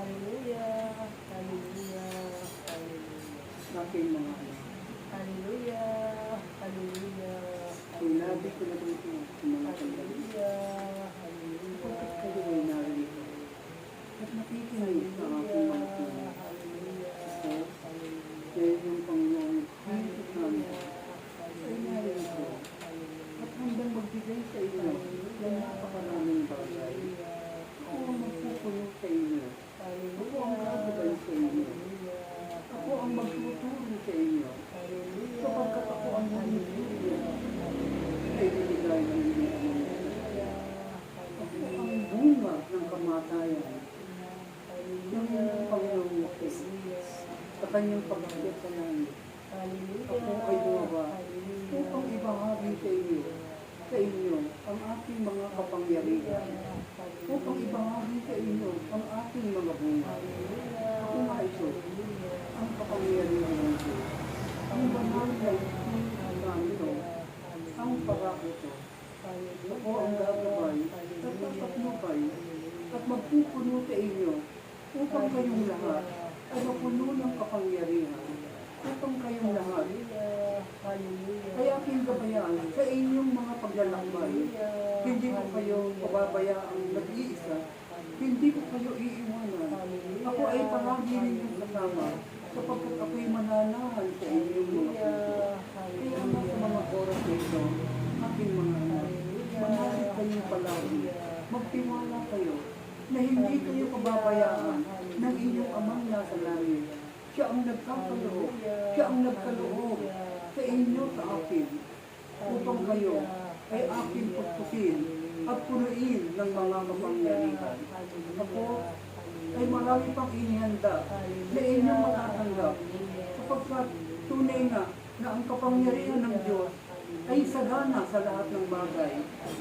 Hallelujah, hallelujah, hallelujah. Sa aking mga anak. Hallelujah, hallelujah. Sinabi ko na dito sa mga sandali. Hallelujah, hallelujah. Bakit kayo ay narito? At nakikinig sa aking mga sandali. Ako, kaya yung Panginoon, Jesus Santo, ay narito. At hanggang magbigay sa inyo ng napakaraming bagay. Ako ang magpupuno sa inyo. Ako ang gagabay sa inyo. Ako ang magtuturo sa inyo. Sapagkat ako ang nanituro ay binigay ng inyong Panginoon. Ako ang bunga ng kamatayan ng inyong Panginoon sa kanyang pagkakit sa langit. Ako ay bumaba upang ibahagi sa inyo ang aking mga kapangyarihan, upang ibahagi sa inyo ang aking mga bunga. Ako nga ito, ang kapangyarihan ng Diyos, ang banal na Espiritu Santo, ang Parakleto. Ako ang gagabay at tatatnupay at magpupuno sa inyo upang kayong lahat ay mapuno ng kapangyarihan, upang kayong lahat ay aking gabayan sa inyong mga paglalakbay. Hindi ko kayo pababayaang nag-iisa, hindi ko kayo iiwanan. Ako ay palagi ninyong kasama, sapagkat ako'y mananahan sa inyong mga puso. Kaya nga sa mga oras na ito, aking mga anak, manalig kayong palagi, magtiwala kayo, na hindi kayo pababayaan ng inyong amang nasa langit. Siya ang nagkakaloob, siya ang nagkaloob sa inyo sa akin, upang kayo ay aking pagpusin at punuin ng mga kapangyarihan. Ako ay marami pang inihanda na inyong matatanggap, sapagkat tunay nga na ang kapangyarihan ng Diyos ay sagana sa lahat ng bagay,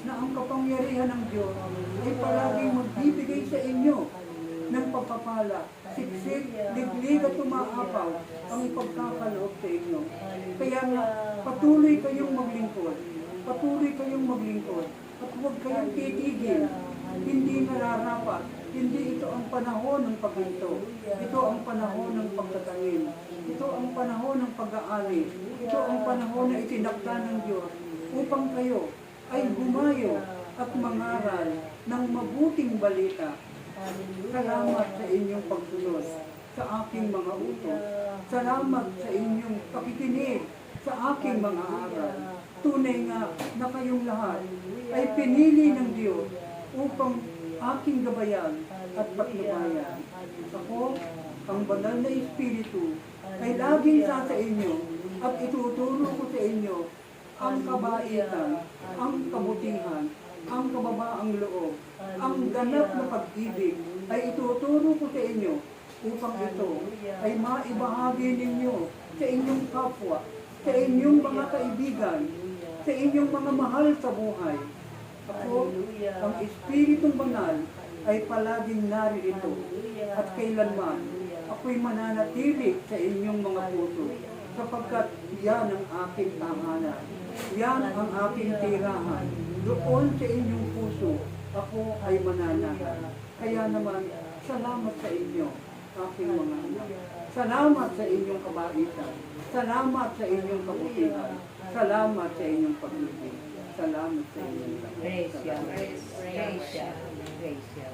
na ang kapangyarihan ng Diyos ay palaging magbibigay sa inyo ng pagpapala, siksik, liglig at umaapaw ang ipagkakaloob sa inyo. Kaya nga, patuloy kayong maglingkod, at huwag kayong titigil. Hindi nararapat, hindi ito ang panahon ng paghinto, ito ang panahon ng pagtatangin, ito ang panahon ng pag-aali, ito ang panahon na itinakda ng Diyos upang kayo ay bumayo at mangaral ng mabuting balita. Salamat sa inyong pagsunod sa aking mga utos. Salamat sa inyong pakikinig sa aking mga aral. Tunay nga na kayong lahat ay pinili ng Diyos upang aking gabayan at patnubayan. Ako, ang banal na Espiritu, ay laging sa inyo at ituturo ko sa inyo ang kabaitan, ang kabutihan, ang kababaang loob, ang ganap na pag-ibig ay ituturo ko sa inyo upang ito ay maibahagi ninyo sa inyong kapwa, sa inyong mga kaibigan, sa inyong mga mahal sa buhay. Ako, ang Espiritong Banal ay palaging naririto at kailanman ako'y mananatili sa inyong mga puso, sapagkat yan ang aking tahanan, yan ang aking tirahan. Doon sa inyong puso, ako ay mananahan. Kaya naman, salamat sa inyo, aking mga anak. Salamat sa inyong kabaitan. Salamat sa inyong kabutihan. Salamat sa inyong pag-ibig. Salamat sa inyong lahat. Praise you. Praise you. Praise you.